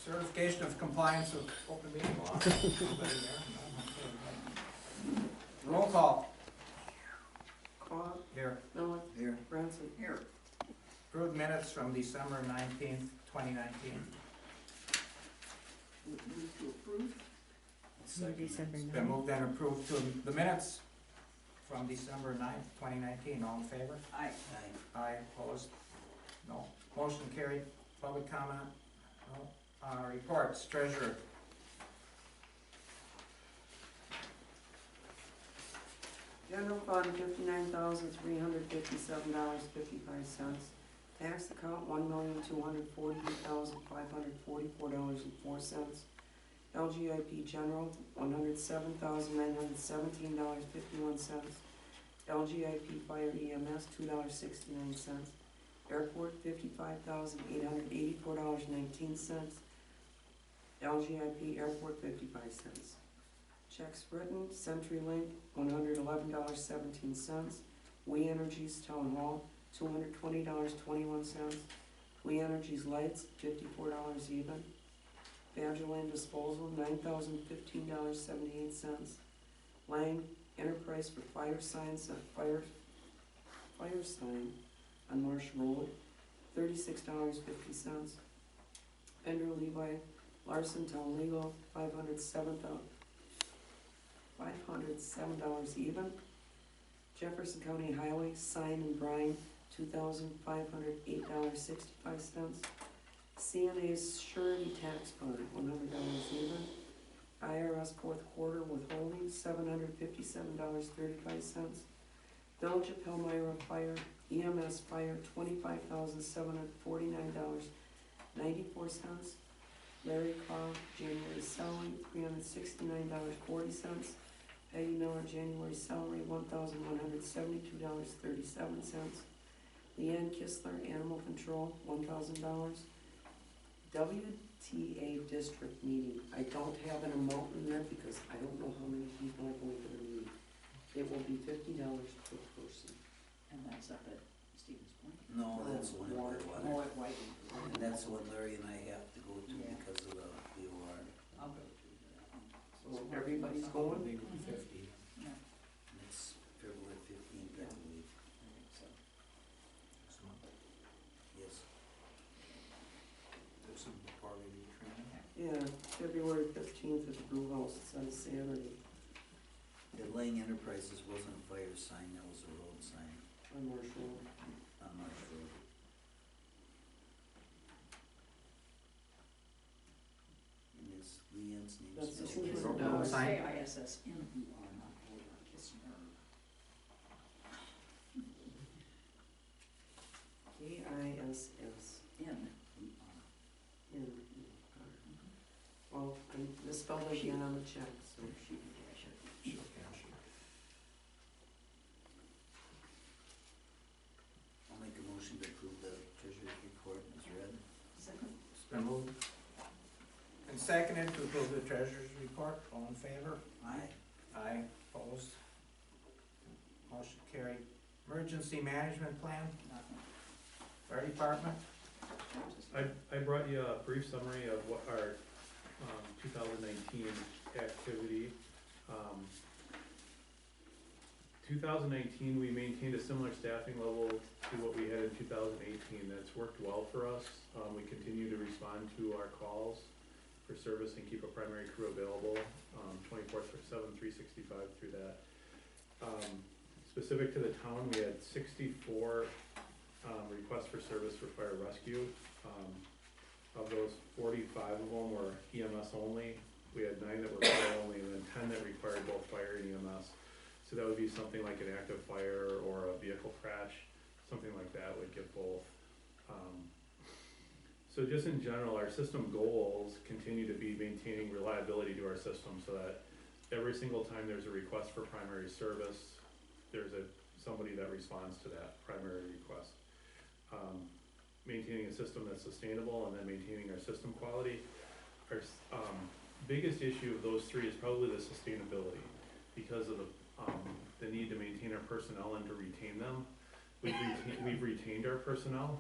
Certification of compliance with open meeting law. Anybody there? No? Roll call. Cobb, Here. Miller, Here. Branson. Here. Approved minutes from December 19th, 2019. Move to approve. Second. It's been moved and approved to the minutes from December 9th, 2019. All in favor? Aye. Aye. Opposed? No. Motion carried. Public comment? No. Reports. Treasurer. General fund, $59,357.55. Tax account, $1,248,544.04. LGIP general, $107,917.51. LGIP fire EMS, $2.69. Airport, $55,884.19. LGIP airport, 55 cents. Checks written, CenturyLink, $111.17. We Energies Town Hall, $220.21. We Energies Lights, $54 even. Badgerland Disposal, $9,015.78. Lang Enterprise for fire signs, fire sign on Marsh Road, $36.50. Bender Levi Larson Town Legal, $507 even. Jefferson County Highway, Sign and Brine, $2,508.65. CNA's Surety Tax Fund, $100 even. IRS fourth quarter withholding, $757.35. Village of Palmyra Fire, EMS Fire, $25,749.94. Larry Carr, January salary, $369.40. Peggy Miller, January salary, $1,172.37. Leanne Kistler, Animal Control, $1,000. WTA district meeting, I don't have an amount in there because I don't know how many people are going to the meeting. It will be $50 per person. And that's up at Stevens Point? No, that's the one at Whitewater. Oh, at White. And that's the one Larry and I have to go to Yeah. because of the OR. I'll go to that one. So everybody's going? Legal 50. Yeah, And it's February 15th, I believe. I think so. Yes. There's some party training. Yeah, February 15th at the Brew House, it's on Saturday, The Lang Enterprises wasn't a fire sign, that was a road sign on Marsh Road. on Marsh Road. And it's Leanne's name. That's the spelled secret. different. No, It's sign. K-I-S-S-M-E-R, not Kissner. KISS. N-E-R. Well, I misspelled it again on the check, so. She can cash it. She'll cash it. I'll make a motion to approve the treasurer's report as read. Second? It's been moved and seconded to approve the treasurer's report. All in favor? Aye. Aye. Opposed? Motion carried. Emergency management plan, Nothing. fire department. I brought you a brief summary of what our 2019 activity. 2019, we maintained a similar staffing level to what we had in 2018. That's worked well for us. We continue to respond to our calls for service and keep a primary crew available 24/7, 365 through that. Specific to the town, we had 64 requests for service for fire rescue. Of those, 45 of them were EMS only. We had 9 that were fire only, and then 10 that required both fire and EMS. So that would be something like an active fire or a vehicle crash, something like that would get both. So just in general, our system goals continue to be maintaining reliability to our system so that every single time there's a request for primary service, there's somebody that responds to that primary request. Maintaining a system that's sustainable and then maintaining our system quality. Our biggest issue of those three is probably the sustainability because of the need to maintain our personnel and to retain them. We've retained our personnel.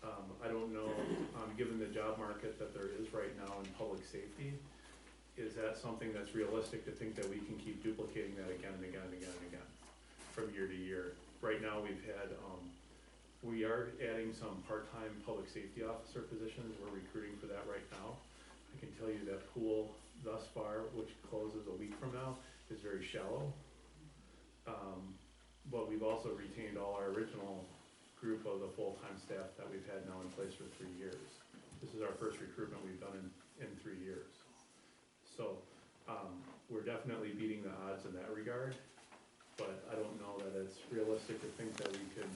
I don't know, given the job market that there is right now in public safety, is that something that's realistic to think that we can keep duplicating that again and again and again and again from year to year? Right now, we are adding some part-time public safety officer positions, we're recruiting for that right now. I can tell you that pool thus far, which closes a week from now, is very shallow. But we've also retained all our original group of the full-time staff that we've had now in place for 3 years. This is our first recruitment we've done in 3 years. So, we're definitely beating the odds in that regard, but I don't know that it's realistic to think that we can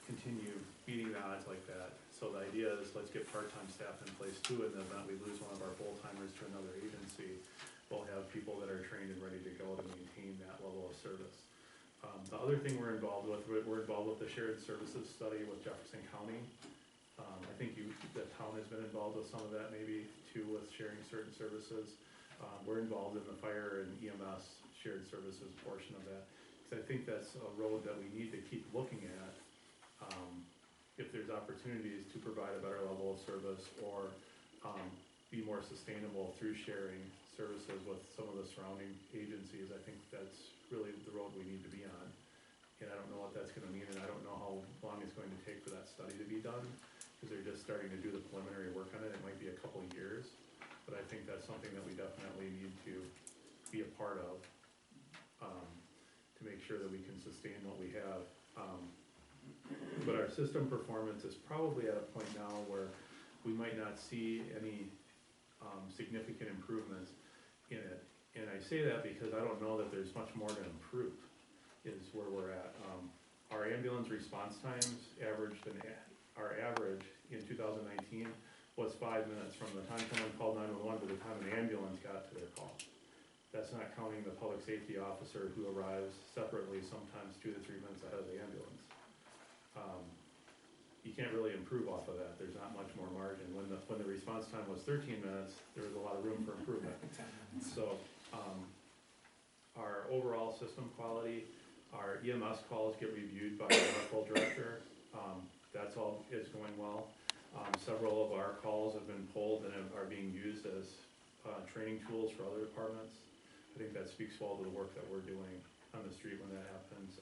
continue beating the odds like that. So the idea is, let's get part-time staff in place too, in the event we lose one of our full-timers to another agency, we'll have people that are trained and ready to go to maintain that level of service. The other thing we're involved with the shared services study with Jefferson County. I think the town has been involved with some of that maybe too, with sharing certain services. We're involved in the fire and EMS shared services portion of that, because I think that's a road that we need to keep looking at. If there's opportunities to provide a better level of service or be more sustainable through sharing services with some of the surrounding agencies, I think that's really the road we need to be on. And I don't know what that's gonna mean, and I don't know how long it's going to take for that study to be done, because they're just starting to do the preliminary work on it. It might be a couple of years, but I think that's something that we definitely need to be a part of, to make sure that we can sustain what we have. But our system performance is probably at a point now where we might not see any significant improvements in it. And I say that because I don't know that there's much more to improve, is where we're at. Our ambulance response times our average in 2019 was 5 minutes from the time someone called 911 to the time an ambulance got to their call. That's not counting the public safety officer who arrives separately, sometimes 2 to 3 minutes ahead of the ambulance. You can't really improve off of that, there's not much more margin. When the response time was 13 minutes, there was a lot of room for improvement. So, our overall system quality, our EMS calls get reviewed by the medical director, that's all is going well. Several of our calls have been pulled and are being used as training tools for other departments. I think that speaks well to the work that we're doing on the street when that happens.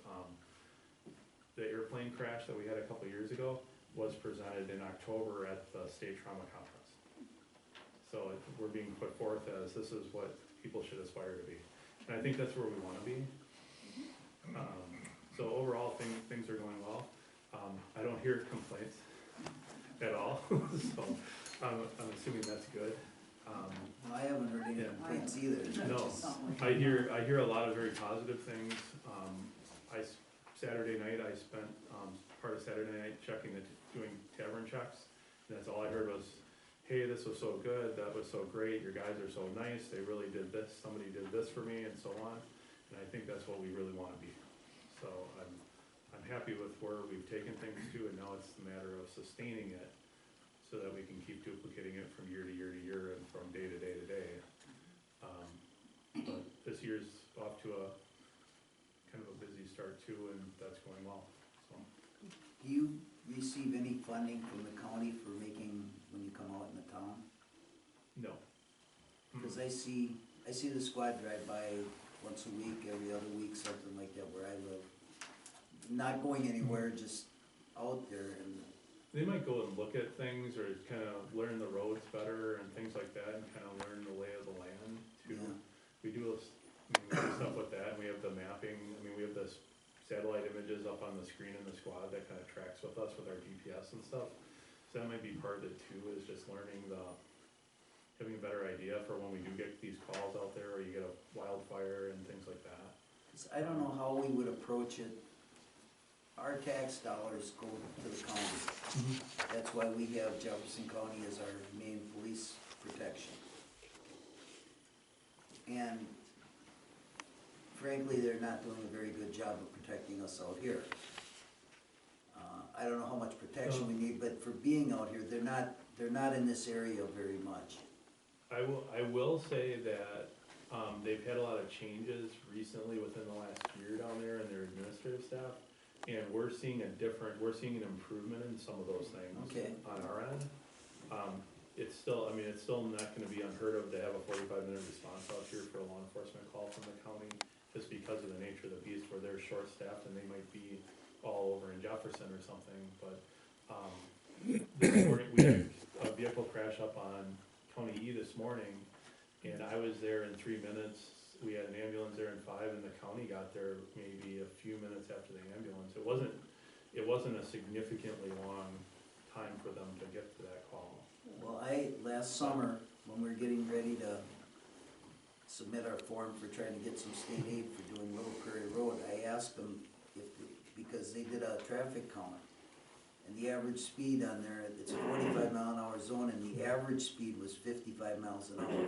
The airplane crash that we had a couple years ago was presented in October at the state trauma conference. So we're being put forth as this is what people should aspire to be. And I think that's where we wanna be. So overall, things are going well. I don't hear complaints at all, so I'm assuming that's good. I haven't heard any complaints either. No, I hear a lot of very positive things. Saturday night, I spent part of Saturday night doing tavern checks, and that's all I heard was, hey, this was so good, that was so great, your guys are so nice, they really did this, somebody did this for me, and so on. And I think that's what we really wanna be. So I'm happy with where we've taken things to, and now it's a matter of sustaining it so that we can keep duplicating it from year to year to year and from day to day to day. But this year's off to a kind of a busy start too, and that's going well, so. Do you receive any funding from the county for making, when you come out in the town? No. Cause I see the squad drive by once a week, every other week, something like that where I live. Not going anywhere, just out there, and They might go and look at things or kind of learn the roads better and things like that, and kind of learn the lay of the land too. Yeah. We do stuff with that, and we have the mapping, we have this satellite images up on the screen in the squad that kind of tracks with us with our GPS and stuff. So that might be part of it too, is just learning having a better idea for when we do get these calls out there, or you get a wildfire and things like that. 'cause I don't know how we would approach it. Our tax dollars go to the county. That's why we have Jefferson County as our main police protection. And frankly, they're not doing a very good job of protecting us out here. I don't know how much protection we need, but for being out here, they're not in this area very much. I will say that, they've had a lot of changes recently within the last year down there in their administrative staff. And we're seeing an improvement in some of those things. Okay. On our end. It's still, I mean, it's still not gonna be unheard of to have a 45-minute response out here for a law enforcement call from the county, just because of the nature of the beast, where they're short-staffed and they might be all over in Jefferson or something, but, this morning, we had a vehicle crash up on County E this morning, and I was there in 3 minutes. We had an ambulance there in 5, and the county got there maybe a few minutes after the ambulance. It wasn't a significantly long time for them to get to that call. Well, last summer, when we were getting ready to submit our form for trying to get some state aid for doing Little Prairie Road, I asked them because they did a traffic count. And the average speed on there, it's a 45-mile-an-hour zone, and the average speed was 55 miles an hour.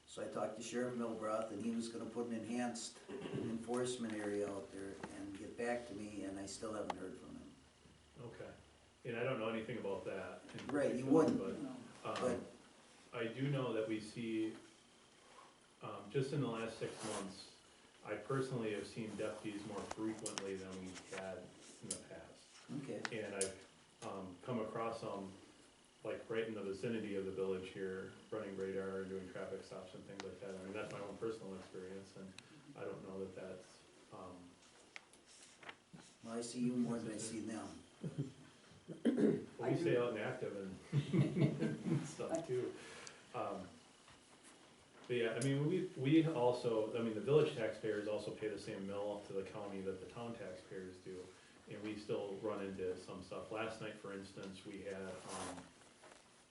So I talked to Sheriff Milbroth, and he was gonna put an enhanced enforcement area out there and get back to me, and I still haven't heard from him. Okay, and I don't know anything about that. in Right, you particular, wouldn't. But, But- I do know that we see, just in the last 6 months, I personally have seen deputies more frequently than we had in the past. Okay. And I've, come across them, like, right in the vicinity of the village here, running radar and doing traffic stops and things like that. I mean, that's my own personal experience, and I don't know that that's, Well, I see you more than I see them. well, we stay out and active and stuff too. But yeah, I mean, we also, I mean, the village taxpayers also pay the same mill to the county that the town taxpayers do. And we still run into some stuff. Last night, for instance, we had,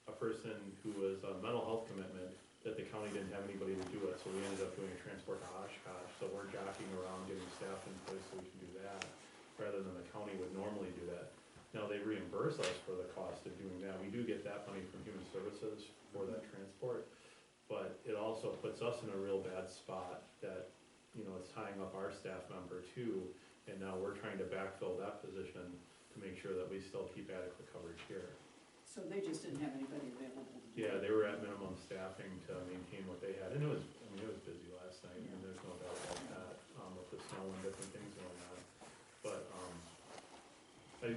a person who was a mental health commitment that the county didn't have anybody to do it, so we ended up doing a transport to Oshkosh. So we're jockeying around getting staff in place so we can do that, rather than the county would normally do that. Now, they reimburse us for the cost of doing that. We do get that money from Human Services for that transport. But it also puts us in a real bad spot that, you know, it's tying up our staff member too. And now we're trying to backfill that position to make sure that we still keep adequate coverage here. So they just didn't have anybody available to do Yeah, it? they were at minimum staffing to maintain what they had. And it was, I mean, it was busy last night, and there's no doubt about that, with the snow and different things going on.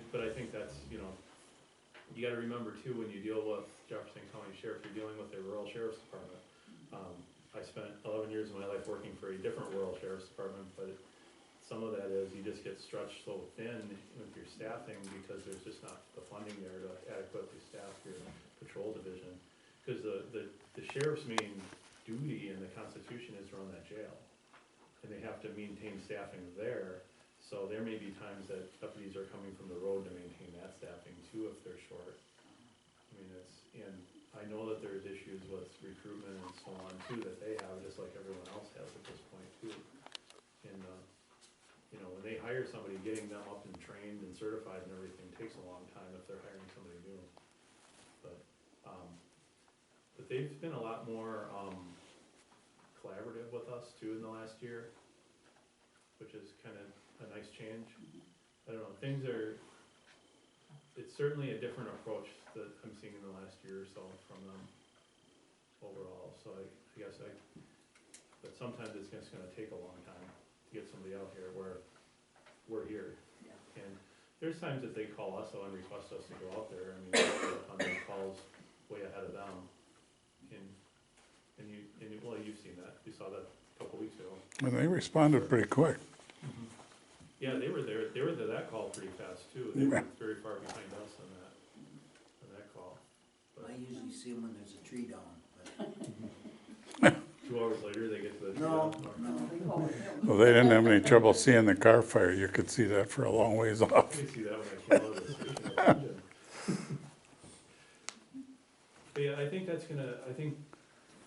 But I think that's, you know, you gotta remember too, when you deal with Jefferson County Sheriff, you're dealing with a rural sheriff's department. I spent 11 years of my life working for a different rural sheriff's department, but some of that is you just get stretched so thin with your staffing because there's just not the funding there to adequately staff your patrol division. Cause the sheriff's main duty in the Constitution is to run that jail. And they have to maintain staffing there. So there may be times that deputies are coming from the road to maintain that staffing too if they're short. I mean, and I know that there's issues with recruitment and so on too that they have, just like everyone else has at this point too. And, you know, when they hire somebody, getting them up and trained and certified and everything takes a long time if they're hiring somebody new. But they've been a lot more, collaborative with us too in the last year, which is kind of a nice change. I don't know, it's certainly a different approach that I'm seeing in the last year or so from them overall, so I guess but sometimes it's just gonna take a long time to get somebody out here where we're here. Yeah. And there's times that they call us though and request us to go out there, I mean, we're on those calls way ahead of them. Well, you've seen that, you saw that a couple weeks ago. And they responded pretty quick. Yeah, they were there to that call pretty fast too, they were very far behind us on that call. I usually see them when there's a tree down, but 2 hours later, they get to the. no. They call it them. Well, they didn't have any trouble seeing the car fire. You could see that for a long ways I off. can see that when I came out of the station. But yeah, I think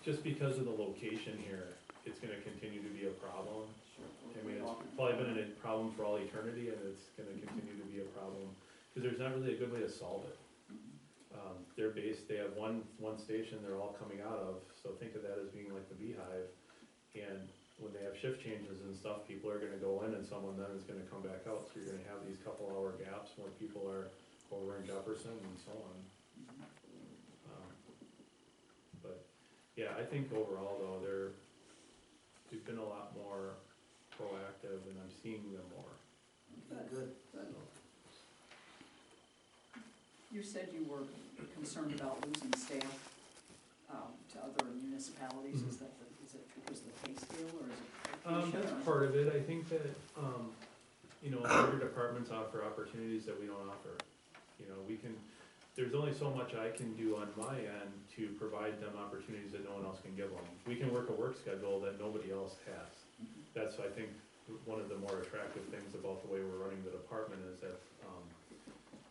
just because of the location here, it's gonna continue to be a problem. I mean, it's probably been a problem for all eternity, and it's gonna continue to be a problem, cause there's not really a good way to solve it. They're based, they have one station they're all coming out of, so think of that as being like the beehive. And when they have shift changes and stuff, people are gonna go in and someone then is gonna come back out, so you're gonna have these couple-hour gaps where people are over in Jefferson and so on. But, yeah, I think overall though, they've been a lot more proactive, and I'm seeing them more. Good. You said you were concerned about losing staff to other municipalities. Is it because of the pay scale, or is it? That's part of it. I think that, you know, other departments offer opportunities that we don't offer. You know, there's only so much I can do on my end to provide them opportunities that no one else can give them. We can work a work schedule that nobody else has. That's, I think, one of the more attractive things about the way we're running the department is that,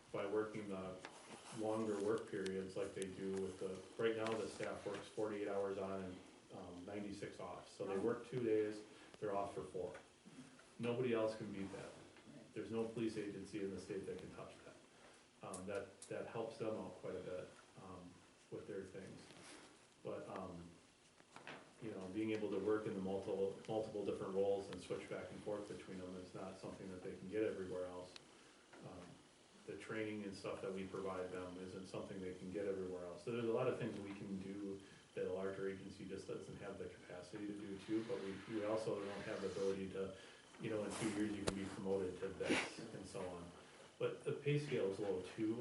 by working the longer work periods like they do with right now the staff works 48 hours on and 96 off. So they work 2 days, they're off for 4. Nobody else can beat that. There's no police agency in the state that can touch that. That helps them out quite a bit, with their things. But, you know, being able to work in the multiple different roles and switch back and forth between them is not something that they can get everywhere else. The training and stuff that we provide them isn't something they can get everywhere else. So there's a lot of things we can do that a larger agency just doesn't have the capacity to do too, but we also don't have the ability to, you know, in 2 years you can be promoted to this and so on. But the pay scale is low too,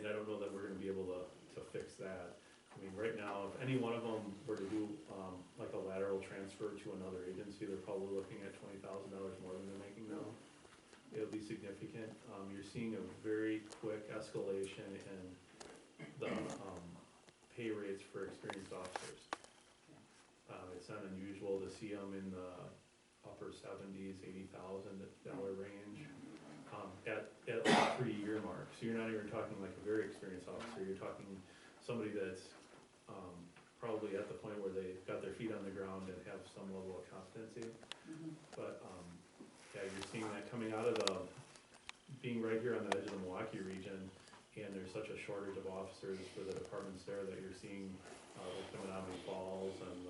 and I don't know that we're gonna be able to fix that. I mean, right now, if any one of them were to do, like a lateral transfer to another agency, they're probably looking at $20,000 more than they're making now. It'll be significant. You're seeing a very quick escalation in the, pay rates for experienced officers. It's not unusual to see them in the upper 70s, $80,000 range, at the 3-year mark. So you're not even talking like a very experienced officer, you're talking somebody that's, probably at the point where they got their feet on the ground and have some level of competency. But, yeah, you're seeing that coming out of being right here on the edge of the Milwaukee region, and there's such a shortage of officers for the departments there that you're seeing, like Menominee Falls and,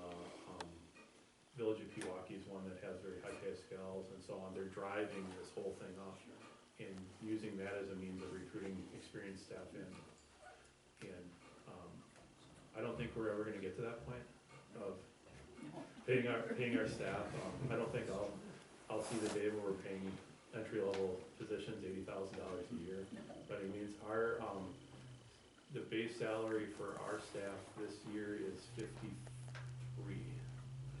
Village of Pewaukee is one that has very high pay scales and so on. They're driving this whole thing up and using that as a means of recruiting experienced staff in. And, I don't think we're ever gonna get to that point of paying our staff. I don't think I'll see the day where we're paying entry-level positions $80,000 a year. But it means the base salary for our staff this year is 53,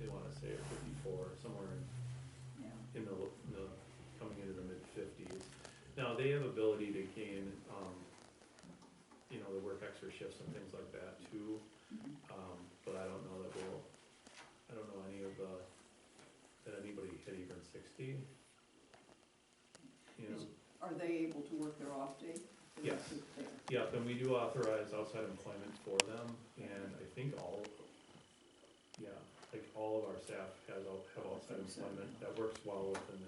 they wanna say, or 54, somewhere in the coming into the mid-50s. Now, they have ability to gain, you know, they work extra shifts and things like that too. But I don't know any of that anybody hit even 60. You know? Are they able to work their off day? Yes. Yeah, and we do authorize outside employment for them, and I think all of our staff have outside employment that works well within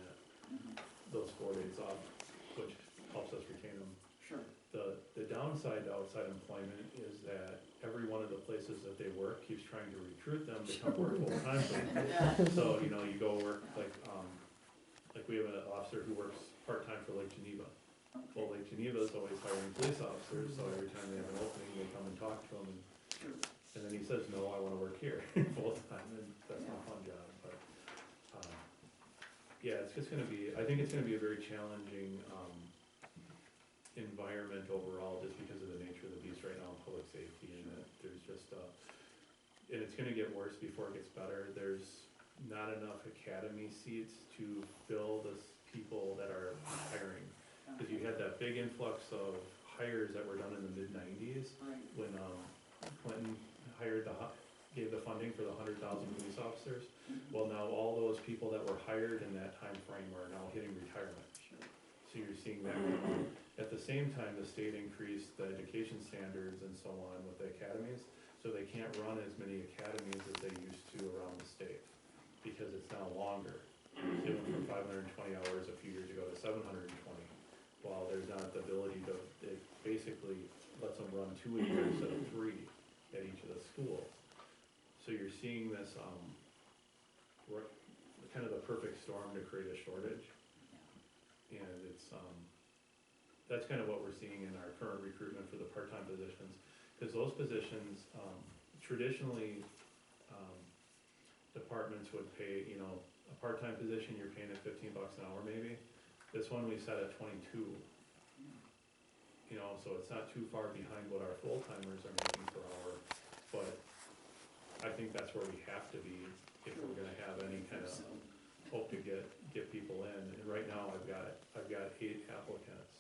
those 4 days off, which helps us retain them. Sure. The downside to outside employment is that every one of the places that they work keeps trying to recruit them to come work full time. So, you know, you go work like we have an officer who works part-time for Lake Geneva. Well, Lake Geneva is always hiring police officers, so every time they have an opening, they come and talk to him, and then he says, no, I wanna work here full time, and that's not a fun job, but, yeah, it's just gonna be, I think it's gonna be a very challenging, environment overall, just because of the nature of the beast right now in public safety, and that there's just, and it's gonna get worse before it gets better. There's not enough academy seats to fill the people that are hiring. Cause you had that big influx of hires that were done in the mid-90s, when, Clinton gave the funding for the 100,000 police officers. Well, now all those people that were hired in that time frame are now hitting retirement. So you're seeing that. At the same time, the state increased the education standards and so on with the academies, so they can't run as many academies as they used to around the state, because it's now longer. It went from 520 hours a few years ago to 720. While there's not the ability to, it basically lets them run 2 a year instead of 3 at each of the schools. So you're seeing this, kind of the perfect storm to create a shortage. And it's, that's kind of what we're seeing in our current recruitment for the part-time positions. Because those positions, traditionally, departments would pay, you know, a part-time position, you're paying at $15 an hour maybe. This one we set at 22. you know, so it's not too far behind what our full-timers are making per hour, but I think that's where we have to be if we're gonna have any kind of hope to get people in. And right now, I've got 8 applicants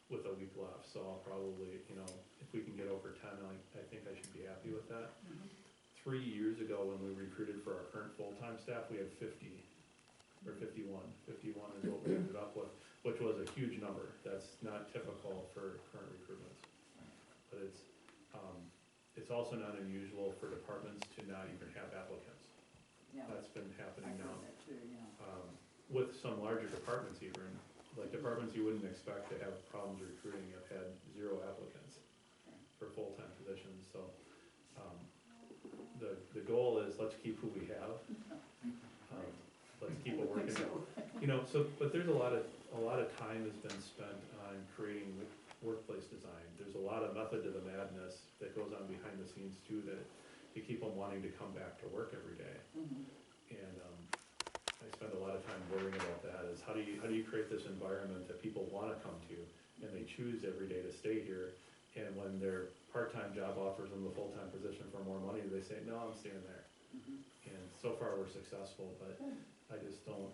with a week left, so I'll probably, you know, if we can get over 10, I think I should be happy with that. 3 years ago, when we recruited for our current full-time staff, we had 50, or 51. 51 is what we ended up with, which was a huge number. That's not typical for current recruitments. But it's also not unusual for departments to not even have applicants. Yeah, That's been I happening heard now. that too, yeah. With some larger departments even, like departments you wouldn't expect to have problems recruiting have had 0 applicants for full-time positions, so, the goal is let's keep who we have. Let's keep it I would think working. so. You know, but there's a lot of time has been spent on creating workplace design. There's a lot of method to the madness that goes on behind the scenes too, that to keep them wanting to come back to work every day. And, I spend a lot of time worrying about that, is how do you create this environment that people wanna come to, and they choose every day to stay here, and when their part-time job offers them the full-time position for more money, they say, no, I'm staying there. And so far, we're successful, but I just don't,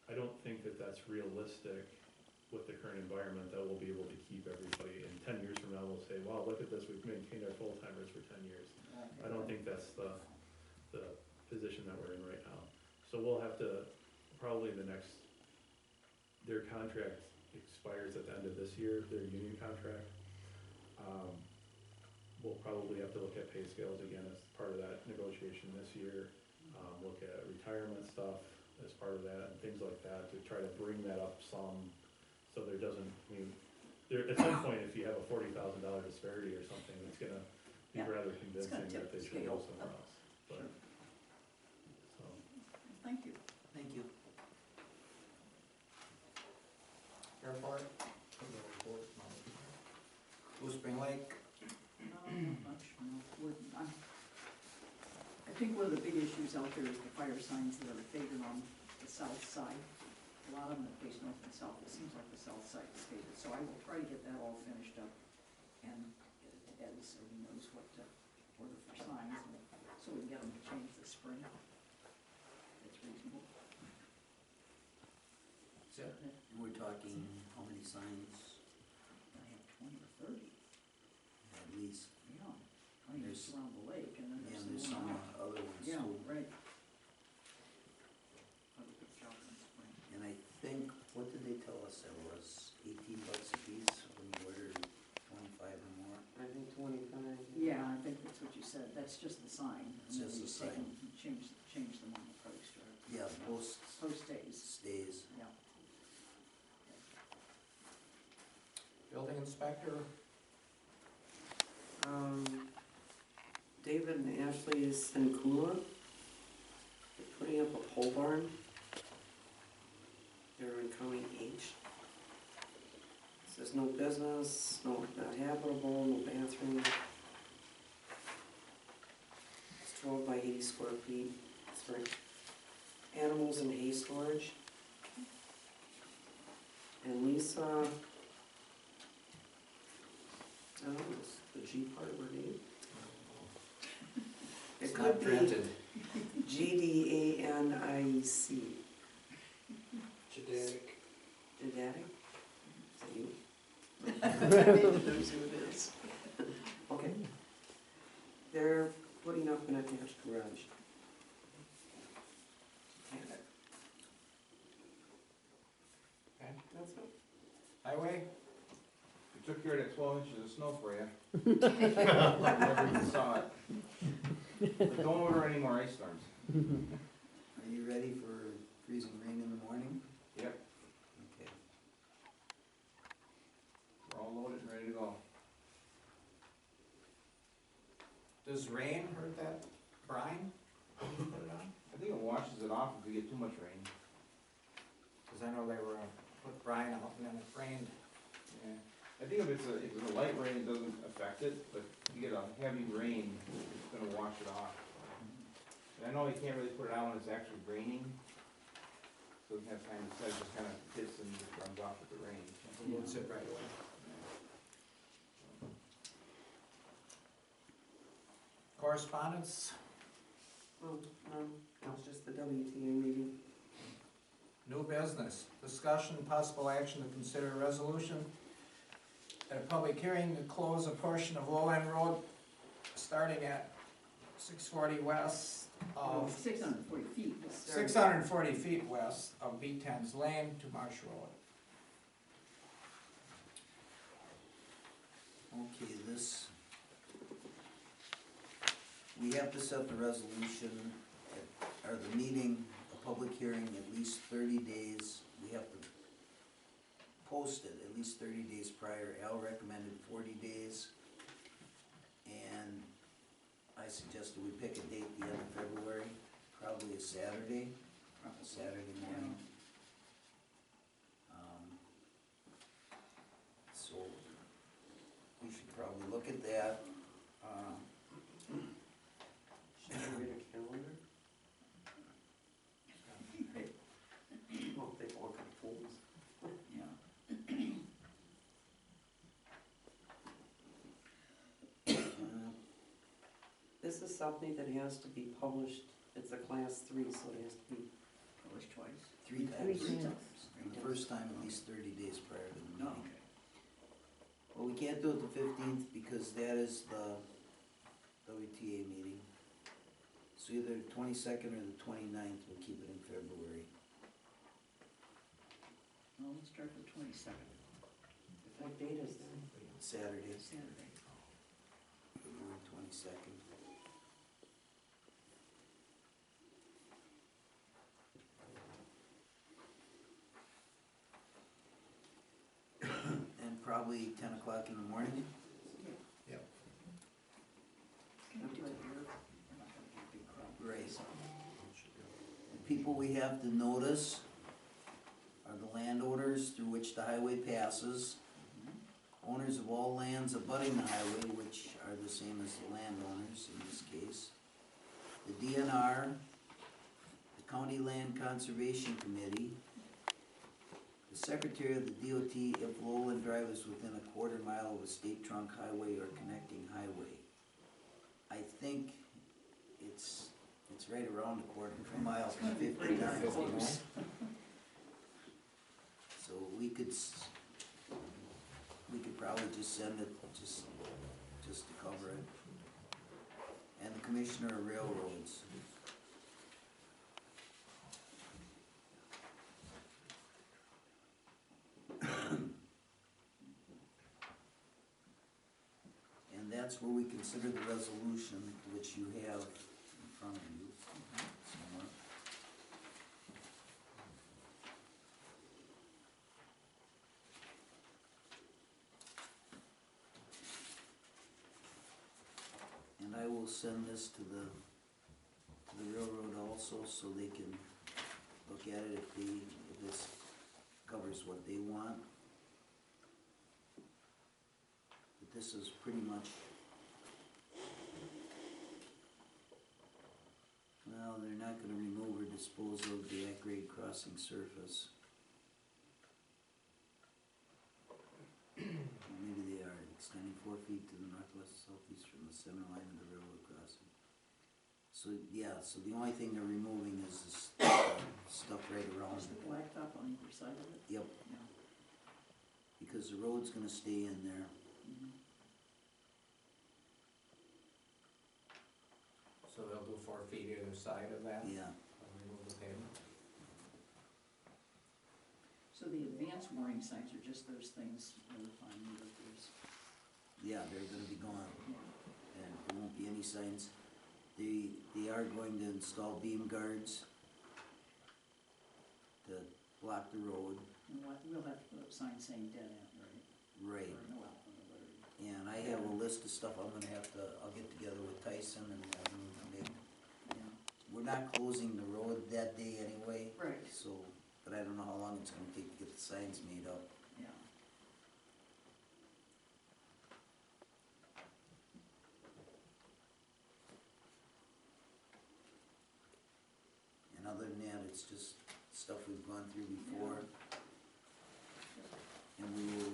I don't think that that's realistic with the current environment, that we'll be able to keep everybody. In 10 years from now, we'll say, wow, look at this, we've maintained our full-timers for 10 years. I don't think that's the position that we're in right now. So we'll have to, probably their contract expires at the end of this year, their union contract. We'll probably have to look at pay scales again as part of that negotiation this year. Look at retirement stuff as part of that, and things like that, to try to bring that up some, so there doesn't, at some point, if you have a $40,000 disparity or something, it's gonna be Yeah. rather gonna convincing tip that they the should go scale. somewhere else, but, Sure. so. Thank you. Thank you. Airport? Blue Spring Lake? Not much, no. I think one of the big issues out there is the fire signs that are faded on the south side. A lot of them that face north and south, it seems like the south side is faded, so I will try to get that all finished up and get it to Ed so he knows what to order for signs, and so we can get them to change this spring. It's reasonable. Is it? We're talking, how many signs? I have 20 or 30, At least. yeah. 20 just around the lake, and then Yeah, there's there's some some around. other ones Yeah, too. right. Have a good job in the spring. And I think, what did they tell us it was, $18 a piece when you ordered 25 or more? I think 25. Yeah, I think that's what you said, that's just the sign. It's just the sign. Change them on the post or Yeah, most post days, stays. yeah. Building inspector? David and Ashley Sincula, they're putting up a pole barn. They're in County H. It says no business, not habitable, no bathroom. It's 12 by 80 square feet. It's for animals and hay storage. And Lisa, I don't know, is the G part of her name? It It's could not be printed. GDANIC. Jadidic. Didadic? Is that you? David knows who it is. Okay. They're putting up an attached garage. Okay. That's it. Highway? We took care of the 12 inches of snow for you. Whenever you saw it. But don't order any more ice storms. Are you ready for freezing rain in the morning? Yep, Okay. we're all loaded and ready to go. Does rain hurt that brine? When you put it on? I think it washes it off if we get too much rain. Cause I know they were, put brine out and then it rained. Yeah. I think if it's a light rain, it doesn't affect it, but if you get a heavy rain, it's gonna wash it off. And I know you can't really put it out when it's actually raining. So it doesn't have time to set, it just kinda hits and just runs off with the rain. So use it right away. Correspondence? Well, that was just the WTA meeting. New business, discussion, possible action to consider a resolution at a public hearing to close a portion of Low End Road starting at 640 west of, 640 feet. 640 feet west of B10's Lane to Marsh Road. Okay, we have to set the resolution, or the meeting, a public hearing, at least 30 days. We have to post it at least 30 days prior. Al recommended 40 days. And I suggested we pick a date the end of February, probably a Saturday morning. So we should probably look at that. Should we get a calendar? Well, they all got phones. Yeah. This is something that has to be published, it's a class 3, so it has to be, Published twice. Three times. Three times. And the first time at least 30 days prior to the Oh, meeting. okay. Well, we can't do it the 15th because that is the WTA meeting. So either the 22nd or the 29th, we'll keep it in February. Well, let's start with 22nd, what date is that? Saturday, Saturday. February 22nd. And probably 10 o'clock in the morning. Yep. Can we do it here? We're not gonna get a big crowd. Right. The people we have to notice are the landowners through which the highway passes, owners of all lands abutting the highway, which are the same as the landowners in this case, the DNR, the County Land Conservation Committee, the Secretary of the DOT if Lowland Drive is within a quarter mile of a state trunk highway or connecting highway. I think it's right around a quarter of a mile from 50 times. So we could probably just send it, just to cover it. And the Commissioner of Railroads. And that's where we consider the resolution, which you have in front of you somewhere. And I will send this to the railroad also, so they can look at it if this covers what they want. But this is pretty much, well, they're not gonna remove or dispose of the at-grade crossing surface. Or maybe they are, extending 4 feet to the northwest, southeast from the center line of the railroad crossing. So, yeah, so the only thing they're removing is this stuff right around Is the it. blacktop on either side of it? Yep, Yeah. because the road's gonna stay in there. Mhm. So they'll do 4 feet either side of that? Yeah, Remove the pavement. So the advanced warning signs are just those things notifying you that there's, yeah, they're gonna be gone, yeah. and there won't be any signs. They are going to install beam guards to block the road. And we'll have to put up signs saying dead end, right? Right. Or no outlet, or whatever. And I have a list of stuff I'll get together with Tyson and have him make. Yeah. We're not closing the road that day anyway. Right. So, but I don't know how long it's gonna take to get the signs made up. Yeah. And other than that, it's just stuff we've gone through before. And we will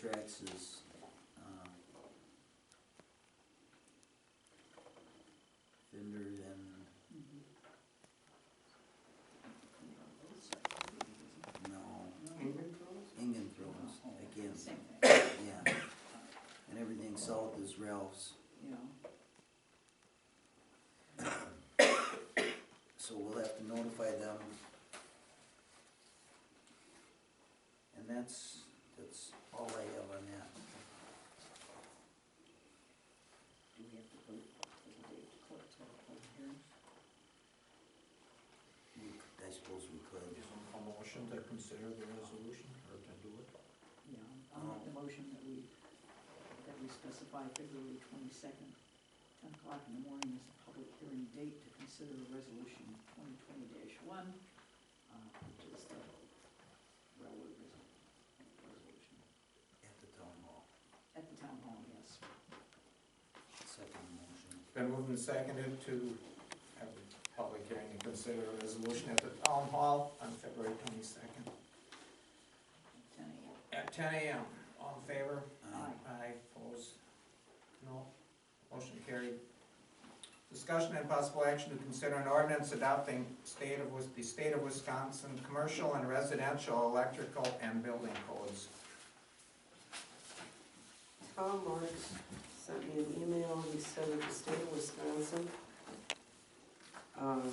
tracks is, Fender and, no, England Pros? Ingen throws, again, Same thing, yeah. And everything south is Ralph's, yeah. so we'll have to notify them. And that's all I have on that. Do we have to vote for the date to close our public hearing? I suppose we could. Is a motion to consider the resolution, or to do it? Yeah, I'll make the motion that we specify February 22nd, 10 o'clock in the morning as the public hearing date to consider resolution 2020-1, which is the railroad resolution. At the town hall. At the town hall, yes. Second motion. Been moved and seconded to have a public hearing to consider a resolution at the town hall on February 22nd 10 a.m. at 10 a.m. All in favor? Aye. Aye, opposed? No. Motion carried. Discussion and possible action to consider an ordinance adopting the state of Wisconsin commercial and residential electrical and building codes. Tom Marks sent me an email, he said that the state of Wisconsin,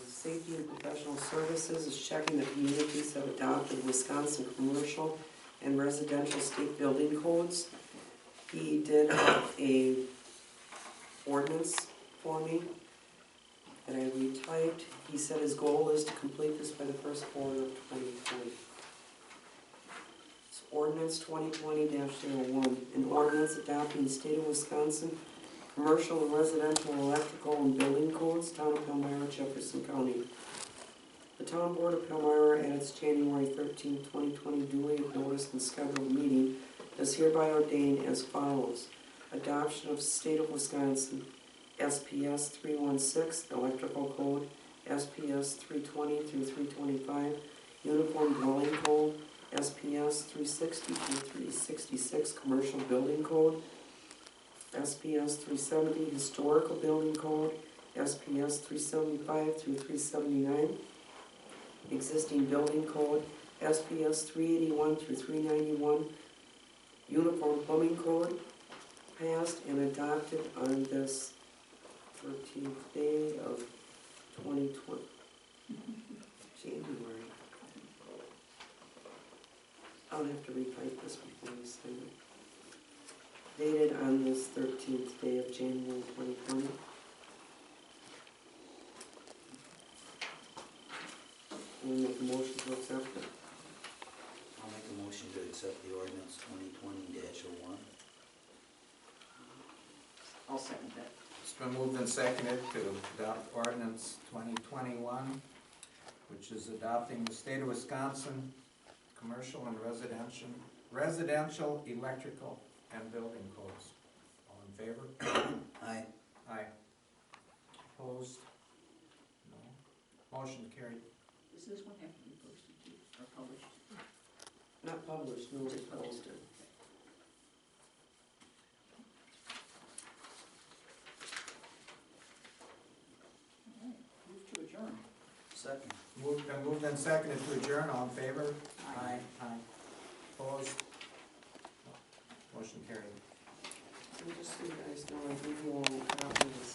Safety and Professional Services is checking the communities have adopted Wisconsin commercial and residential state building codes. He did a ordinance for me that I retyped. He said his goal is to complete this by the first quarter of 2020. It's ordinance 2020-01, an ordinance adopting the state of Wisconsin commercial and residential electrical and building codes, town of Palmyra, Jefferson County. The town board of Palmyra at its January 13, 2020 duly noticed and scheduled meeting does hereby ordain as follows. Adoption of state of Wisconsin SPS 316 electrical code, SPS 320 through 325 uniform dwelling code, SPS 360 through 366 commercial building code, SPS 370 historical building code, SPS 375 through 379 existing building code, SPS 381 through 391 uniform plumbing code, passed and adopted on this 13th day of 2020, January. I'll have to retype this before we send it. Dated on this 13th day of January 2020. We'll make a motion to accept it. I'll make a motion to accept the ordinance 2020-01. I'll second that. It's been moved and seconded to adopt ordinance 2021, which is adopting the state of Wisconsin commercial and residential electrical and building codes. All in favor? Aye. Aye. Opposed? No. Motion carried. Does this one have to be posted too, or published? Not published, no, it's posted. All right, move to adjourn. Second. Been moved and seconded to adjourn. All in favor? Aye. Aye. Opposed? Motion carried. And just so you guys know, I gave you all a copy of this.